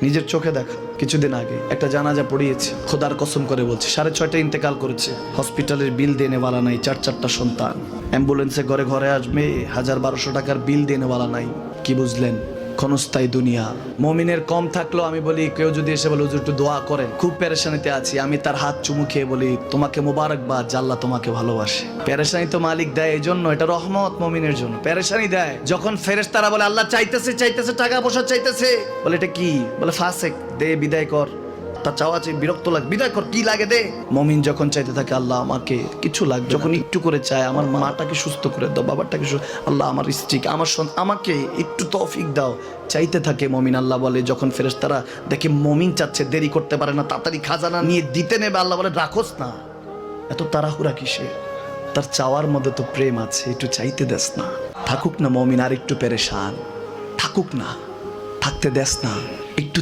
নিজের চোখে দেখা কিছুদিন আগে একটা জানাজা পড়িয়েছে, খোদার কসম করে বলছে 6:30 ইন্তেকাল করেছে। হসপিটালের বিল দেনেওয়ালা নাই, 4 সন্তান, অ্যাম্বুলেন্সে ঘরে ঘরে আসবে, 1000-1200 টাকার বিল দেনেওয়ালা নাই। কি বুঝলেন? ক্ষণস্থায়ী দুনিয়া। মুমিনের কম থাকলেও আমি বলি, কেউ যদি এসে বলে হুজুর একটু দোয়া করেন, খুব পেরেশানিতে আছি, আমি তার হাত চুমু খেয়ে বলি তোমাকে মোবারকবাদ, আল্লাহ তোমাকে ভালোবাসে। পেরেশানি তো মালিক দেয়, এই জন্য এটা রহমত মুমিনের জন্য। পেরেশানি দেয় যখন ফেরেশতারা বলে আল্লাহ চাইতেছে টাকা পয়সা চাইতেছে, বলে এটা কি? বলে ফাসেক, দে বিদায় কর। তার চাওয়া চাই, বিরক্ত লাগে, বিদায় কর, কি লাগে দে। মুমিন যখন চাইতে থাকে আল্লাহ আমাকে কিছু লাগবে, যখন একটু করে চায় আমার মাটাকে সুস্থ করে দাও, বাবাটাকে আল্লাহ আমার স্ত্রীকে, আমার আমাকে একটু তৌফিক দাও, চাইতে থাকে মুমিন। আল্লাহ বলে যখন ফেরেশতারা দেখে মুমিন চাচ্ছে, দেরি করতে পারে না, তাড়াতাড়ি খাজানা নিয়ে দিতে নেবে, আল্লাহ বলে রাখোস না, এত তাড়াহুড়া কিসে? তার চাওয়ার মধ্যে তো প্রেম আছে, একটু চাইতে দেস না। থাকুক না মুমিন আর একটু পেরেশান, থাকুক না, থাকতে দেস না, একটু